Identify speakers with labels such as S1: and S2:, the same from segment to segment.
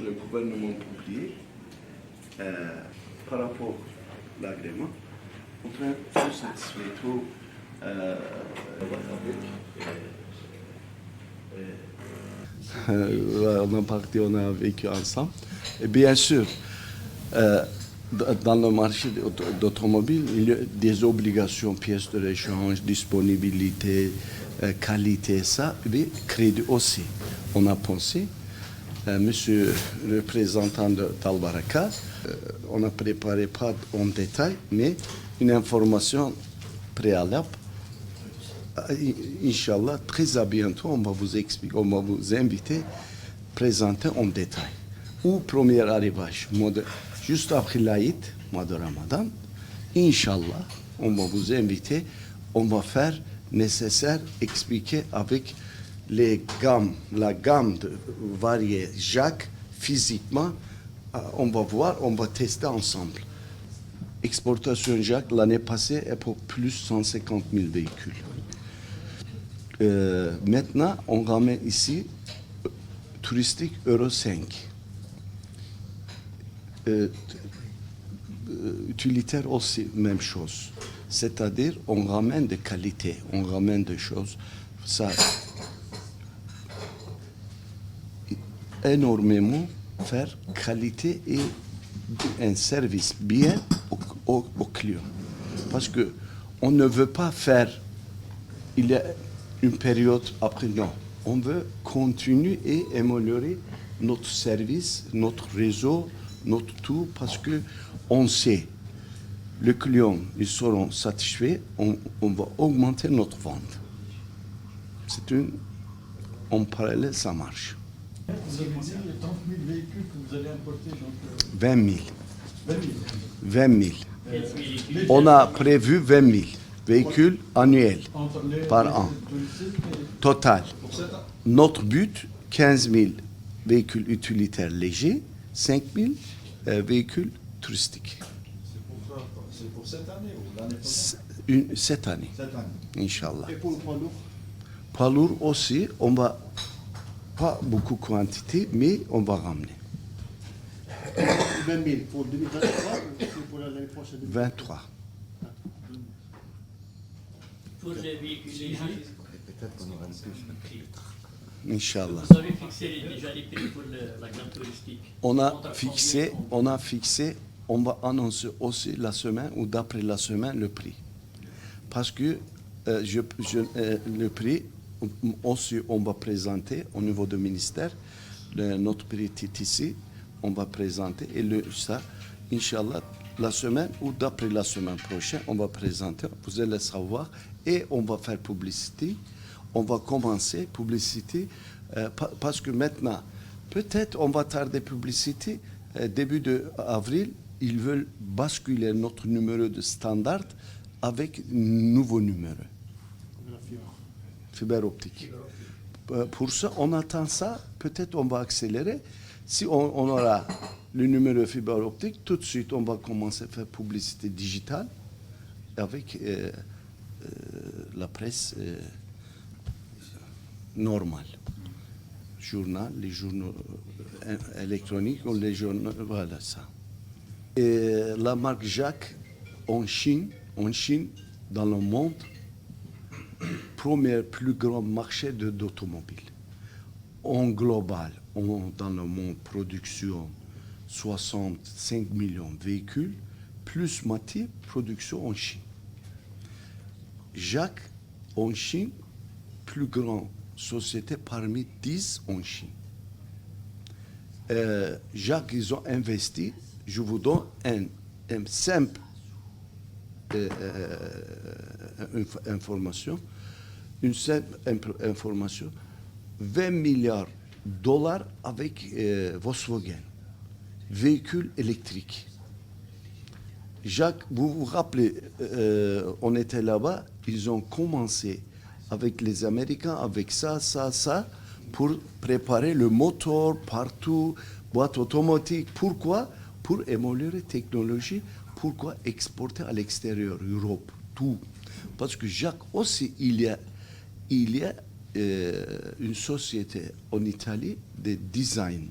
S1: Le gouvernement publié, par rapport à l'agrément, on est tout satisfait, tout on a parti, on a vécu ensemble. Et bien sûr, dans le marché d'automobile, il y a des obligations, pièces de rechange, disponibilité, qualité, ça, mais crédit aussi. On a pensé, monsieur le représentant d'Albaraka, on a préparé pas en détail, mais une information préalable. Inch'Allah, très à bientôt, on va vous expliquer, on va vous inviter à présenter en détail. Ou premier arrivage, juste après l'Aïd, mois de Ramadan, Inch'Allah, on va vous inviter, on va faire nécessaire, expliquer avec la gamme de variés Jacques, physiquement, on va voir, on va tester ensemble. Exportation Jacques, l'année passée, est pour plus de 150 000 véhicules. Maintenant, on ramène ici touristique Euro 5. Utilitaire aussi, même chose. C'est-à-dire, on ramène de qualité, on ramène des choses. Ça, énormément faire qualité et un service bien aux clients. Parce que on ne veut pas faire, il y a une période après, non. On veut continuer et améliorer notre service, notre réseau, notre tout, parce que on sait, les clients, ils seront satisfaits, on va augmenter notre vente. En parallèle, ça marche.
S2: Vous avez dit les 30 000 véhicules que vous allez importer, donc
S1: 20 000.
S2: 20 000.
S1: 20 000. On a prévu 20 000 véhicules annuels par an. Total. Notre but, 15 000 véhicules utilitaires légers, 5 000 véhicules touristiques.
S2: C'est pour cette année ou l'année prochaine?
S1: Cette année.
S2: Cette année.
S1: Inch'Allah.
S2: Et pour le poids lourd?
S1: Poids lourd aussi, on va pas beaucoup de quantité, mais on va ramener.
S2: 20 000 pour 2023 ou pour l'année prochaine?
S1: 23.
S3: Pour les véhicules légers,
S2: Peut-être qu'on aura
S1: Inch'Allah.
S3: vous avez fixé déjà les prix pour la gamme touristique.
S1: On a fixé, on va annoncer aussi la semaine ou d'après la semaine le prix. Parce que le prix, aussi on va présenter au niveau du ministère, notre prix TTC, on va présenter et ça, Inch'Allah, la semaine ou d'après la semaine prochaine, on va présenter, vous allez savoir, et on va faire publicité. On va commencer publicité parce que maintenant, peut-être on va tarder publicité. Début d'avril, ils veulent basculer notre numéro de standard avec un nouveau numéro. Fibre optique. Pour ça, on attend ça. Peut-être on va accélérer. Si on aura le numéro fibre optique, tout de suite, on va commencer à faire publicité digitale avec la presse normale. Journal, les journaux électroniques ou les journaux, voilà ça. Et la marque Jacques en Chine, dans le monde, premier plus grand marché d'automobile. En global, dans le monde, production 65 millions de véhicules, plus moitié production en Chine. Jacques, en Chine, plus grande société parmi 10 en Chine. Jacques, ils ont investi, je vous donne un simple information, une simple information, 20 milliards de dollars avec Volkswagen, véhicules électriques. Jacques, vous vous rappelez, on était là-bas, ils ont commencé avec les Américains, avec ça, pour préparer le moteur partout, Boîte automatique, pourquoi? Pour améliorer la technologie, pourquoi exporter à l'extérieur, Europe, tout. Parce que Jacques, aussi, il y a une société en Italie de design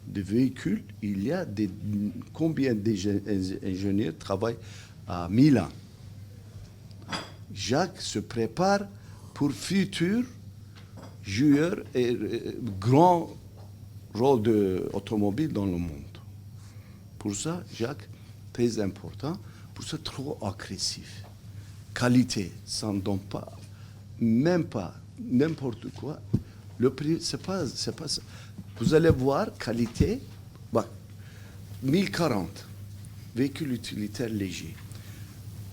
S1: de véhicules. Il y a combien d'ingénieurs travaillent à Milan. Jacques se prépare pour futur joueur et grand rôle d'automobile dans le monde. Pour ça, Jacques, très important. Pour ça, trop agressif. Qualité, ça ne donne pas, même pas, n'importe quoi. Le prix, c'est pas ça. Vous allez voir, qualité, 1040, véhicule utilitaire léger.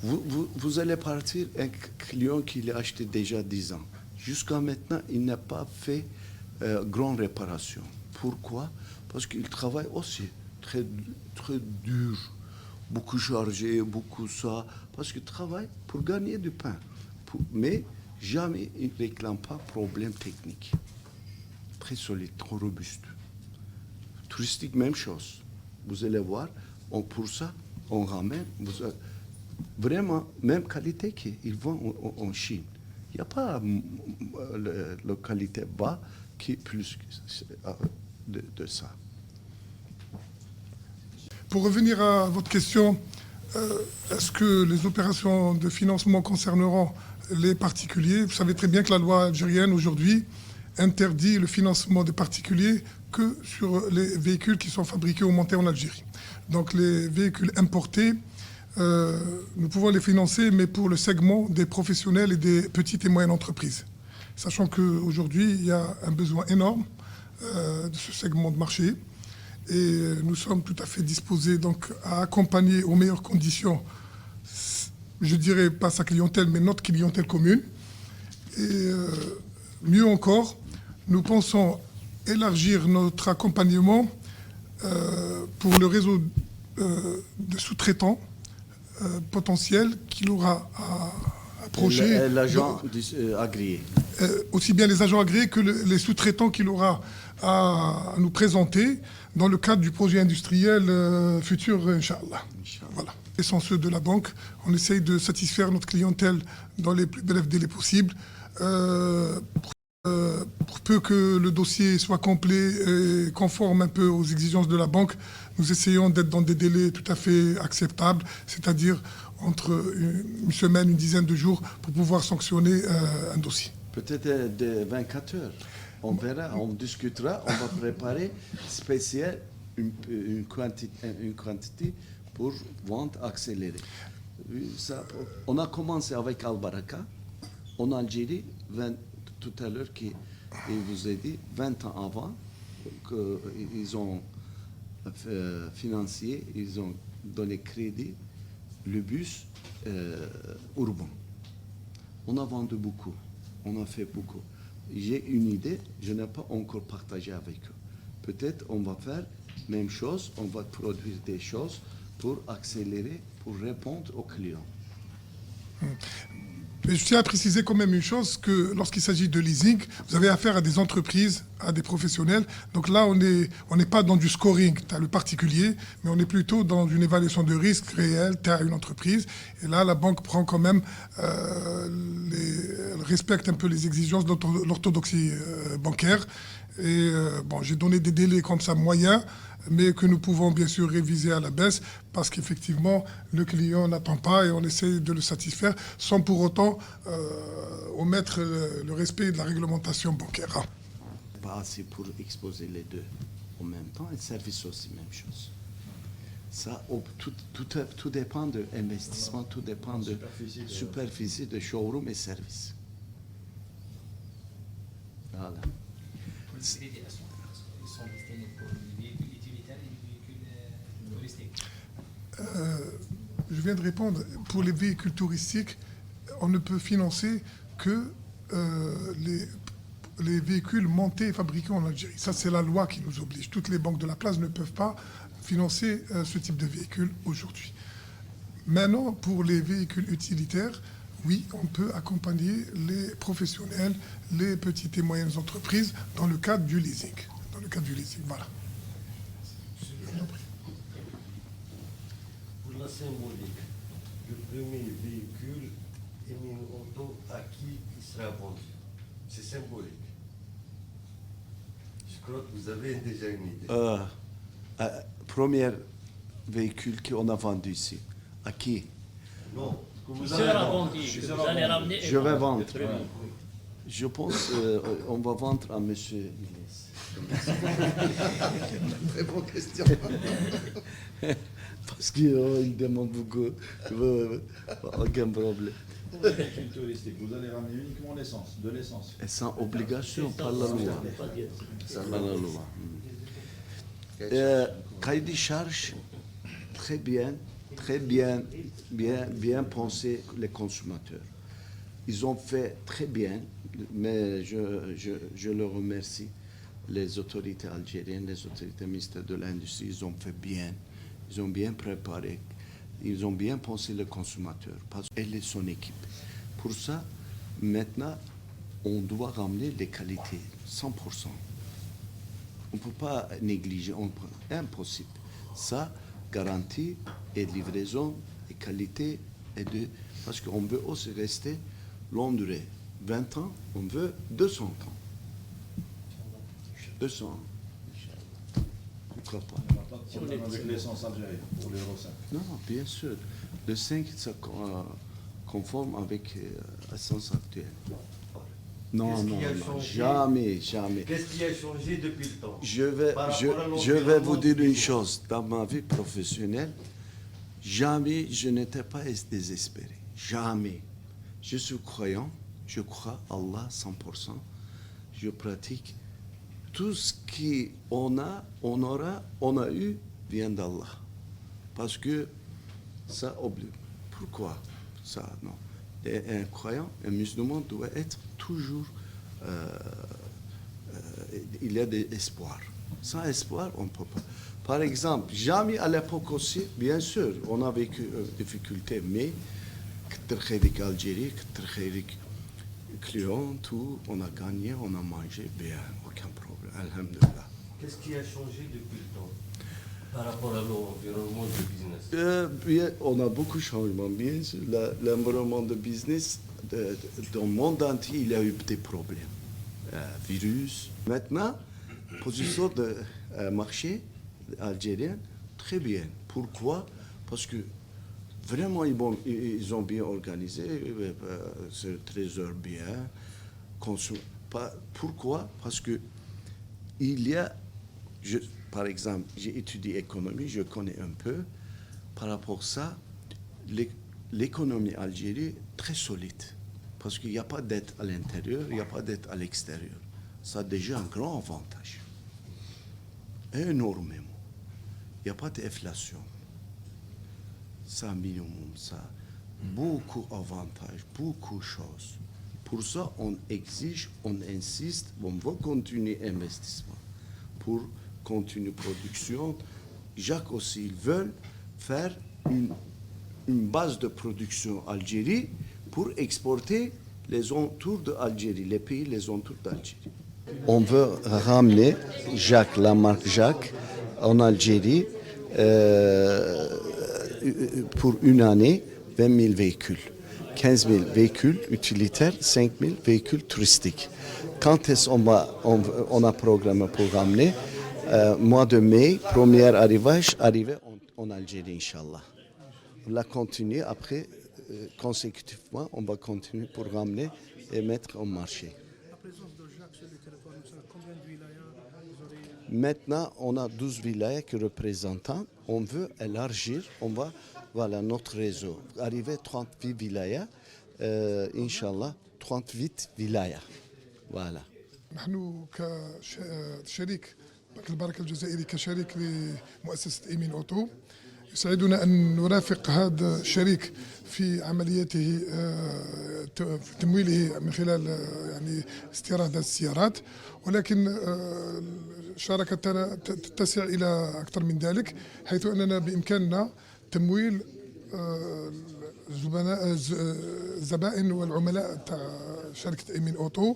S1: Vous allez partir un client qui l'a acheté déjà 10 ans. Jusqu'à maintenant, il n'a pas fait grande réparation. Pourquoi? Parce qu'il travaille aussi très, très dur, beaucoup chargé, beaucoup ça, parce qu'il travaille pour gagner du pain. Mais jamais il ne réclame pas problème technique. Très solide, trop robuste. Touristique, même chose. Vous allez voir, pour ça, on ramène vraiment même qualité qu'ils vendent en Chine. Il n'y a pas la qualité bas qui est plus de ça.
S4: Pour revenir à votre question, est-ce que les opérations de financement concerneront les particuliers? Vous savez très bien que la loi algérienne aujourd'hui interdit le financement des particuliers que sur les véhicules qui sont fabriqués ou montés en Algérie. Donc les véhicules importés, nous pouvons les financer, mais pour le segment des professionnels et des petites et moyennes entreprises. Sachant qu'aujourd'hui, il y a un besoin énorme de ce segment de marché. Et nous sommes tout à fait disposés donc, à accompagner aux meilleures conditions, je dirais pas sa clientèle, mais notre clientèle commune. Et mieux encore, nous pensons élargir notre accompagnement pour le réseau de sous-traitants potentiels qu'il aura à approcher.
S1: L'agent agréé.
S4: Aussi bien les agents agréés que les sous-traitants qu'il aura à nous présenter dans le cadre du projet industriel futur, Inch'Allah. Voilà. Et sont ceux de la banque. On essaye de satisfaire notre clientèle dans les plus brefs délais possibles. Pour peu que le dossier soit complet et conforme un peu aux exigences de la banque, nous essayons d'être dans des délais tout à fait acceptables, c'est-à-dire entre une semaine, une dizaine de jours pour pouvoir sanctionner un dossier.
S1: Peut-être de 24 heures. On verra, on discutera, on va préparer spécial une quantité pour vente accélérée. Ça, on a commencé avec Al-Baraka en Algérie, tout à l'heure, qui vous a dit 20 ans avant, qu'ils ont financé, ils ont donné crédit, le bus urbain. On a vendu beaucoup, on a fait beaucoup. J'ai une idée, je n'ai pas encore partagé avec eux. Peut-être on va faire la même chose, on va produire des choses pour accélérer, pour répondre aux clients.
S4: Mais je tiens à préciser quand même une chose, que lorsqu'il s'agit de leasing, vous avez affaire à des entreprises, à des professionnels. Donc là, on n'est pas dans du scoring, tu as le particulier, mais on est plutôt dans une évaluation de risque réel, tu as une entreprise. Et là, la banque prend quand même, elle respecte un peu les exigences de l'orthodoxie bancaire. Et bon, j'ai donné des délais comme ça moyens, mais que nous pouvons bien sûr réviser à la baisse parce qu'effectivement, le client n'attend pas et on essaie de le satisfaire sans pour autant omettre le respect de la réglementation bancaire.
S1: Pas assez pour exposer les deux en même temps et service aussi, même chose. Ça, tout dépend de l'investissement, tout dépend de superficie de showroom et service. Voilà.
S5: Pour les crédits, ils sont destinés pour les véhicules utilitaires et les véhicules touristiques.
S4: Je viens de répondre. Pour les véhicules touristiques, on ne peut financer que les véhicules montés et fabriqués en Algérie. Ça, c'est la loi qui nous oblige. Toutes les banques de la place ne peuvent pas financer ce type de véhicules aujourd'hui. Maintenant, pour les véhicules utilitaires, oui, on peut accompagner les professionnels, les petites et moyennes entreprises dans le cadre du leasing. Dans le cadre du leasing, voilà.
S6: la symbolique. Le premier véhicule est une auto à qui il sera vendu. C'est symbolique. Je crois que vous avez déjà une idée.
S1: Premier véhicule qu'on a vendu ici. À qui?
S6: Non.
S3: Qui sera vendu, que vous allez ramener.
S1: Je vais vendre.
S3: Le premier.
S1: Je pense qu'on va vendre à Monsieur Ilyes. Très bonne question. Parce qu'il demande beaucoup. Aucun problème.
S2: Pour le véhicule touristique, vous allez ramener uniquement l'essence, de l'essence.
S1: Et sans obligation par la loi.
S3: Pas dire.
S1: Par la loi. Cahier des charges, très bien pensé les consommateurs. Ils ont fait très bien, mais je le remercie. Les autorités algériennes, les autorités ministères de l'Industrie, ils ont fait bien. Ils ont bien préparé. Ils ont bien pensé le consommateur, parce qu'elle est son équipe. Pour ça, maintenant, on doit ramener les qualités, 100%. On ne peut pas négliger, impossible. Ça, garantie et livraison et qualité, parce qu'on veut aussi rester longue durée. 20 ans, on veut 200 ans. 200 ans. Pourquoi pas?
S2: Problème avec l'essence algérienne pour l'Euro 5.
S1: Non, bien sûr. Le 5, ça conforme avec l'essence actuelle. Non,
S6: Qu'est-ce
S1: non,
S6: qui a
S1: non,
S6: changé?
S1: jamais.
S6: Qu'est-ce qui a changé depuis le temps?
S1: Je vais
S6: Par rapport à
S1: vous
S6: l'environnement
S1: dire
S6: du
S1: une
S6: business.
S1: chose. Dans ma vie professionnelle, jamais je n'étais pas désespéré. Jamais. Je suis croyant, je crois Allah 100%. Je pratique. Tout ce qu'on a, on a eu, vient d'Allah. Parce que ça oblige. Pourquoi ça? Non. Et un croyant, un musulman doit être toujours. Il y a des espoirs. Sans espoir, on ne peut pas. Par exemple, jamais à l'époque aussi, bien sûr, on a vécu des difficultés, mais Algérie, client, tout, on a gagné, on a mangé bien, aucun problème. Alhamdulillah.
S6: Qu'est-ce qui a changé depuis le temps par rapport à l'environnement du business?
S1: On a beaucoup de changements, bien sûr. L'environnement de business, dans le monde entier, il y a eu des problèmes. Virus. Maintenant, position de marché algérien, très bien. Pourquoi? Parce que vraiment, ils ont bien organisé, c'est le trésor bien. Pourquoi? Parce que il y a, par exemple, j'ai étudié économie, je connais un peu. Par rapport à ça, l'économie algérienne est très solide. Parce qu'il n'y a pas d'aide à l'intérieur, il n'y a pas d'aide à l'extérieur. Ça a déjà un grand avantage. Énormément. Il n'y a pas d'inflation. Ça, minimum, ça. Beaucoup d'avantages, beaucoup de choses. Pour ça, on exige, on insiste, on veut continuer l'investissement. Pour continuer la production, Jacques aussi, ils veulent faire une base de production Algérie pour exporter les entours d'Algérie, les pays les entours d'Algérie. On veut ramener Jacques, la marque Jacques, en Algérie pour une année, 20 000 véhicules. 15 000 véhicules utilitaires, 5 000 véhicules touristiques. Quand est-ce on a programmé pour ramener mois de mai, premier arrivage, arrivé en Algérie, Inch'Allah. On va continuer après, consécutivement, on va continuer pour ramener et mettre au marché.
S4: La présence de Jacques sur le territoire, combien de wilayas vous aurez?
S1: Maintenant, on a 12 wilayas qui représentent. On veut élargir, voilà notre réseau. Arriver à 38 wilayas, Inch'Allah, 38 wilayas. Voilà.
S4: نحن كشريك بنك البركة الجزائري كشريك لمؤسسة إيمين أوتو يسعدنا أن نرافق هذا الشريك في عمليته في تمويله من خلال يعني استيراد السيارات، ولكن شراكتنا تتسع إلى أكثر من ذلك، حيث أننا بإمكاننا تمويل الزبائن والعملاء تاع شركة إيمين أوتو،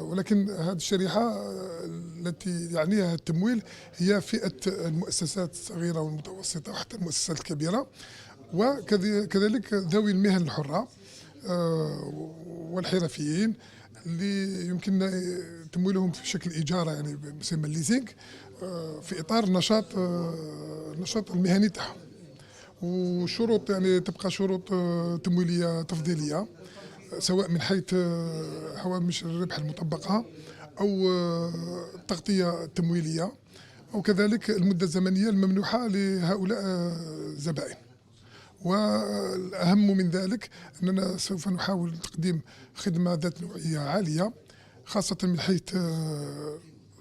S4: ولكن هذه الشريحة التي يعنيها التمويل هي فئة المؤسسات الصغيرة والمتوسطة وحتى المؤسسات الكبيرة، وكذلك ذوي المهن الحرة والحرفيين اللي يمكن تمويلهم في شكل إيجار، يعني بيسمى الليزينغ، في إطار النشاط المهني تاعهم. وشروط يعني تبقى شروط تمويلية تفضيلية، سواء من حيث هوامش الربح المطبقة أو التغطية التمويلية، أو كذلك المدة الزمنية الممنوحة لهؤلاء الزبائن. والأهم من ذلك أننا سوف نحاول تقديم خدمة ذات نوعية عالية، خاصة من حيث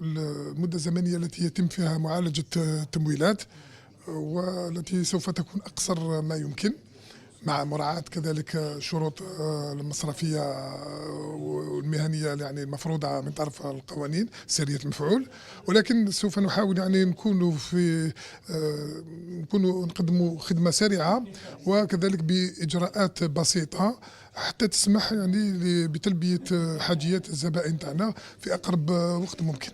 S4: المدة الزمنية التي يتم فيها معالجة التمويلات، والتي سوف تكون أقصر ما يمكن، مع مراعاة كذلك شروط المصرفية والمهنية يعني المفروضة من طرف القوانين سرية المفعول. ولكن سوف نحاول يعني نكونوا نقدموا خدمة سريعة وكذلك بإجراءات بسيطة حتى تسمح يعني بتلبية حاجيات الزبائن تاعنا في أقرب وقت ممكن.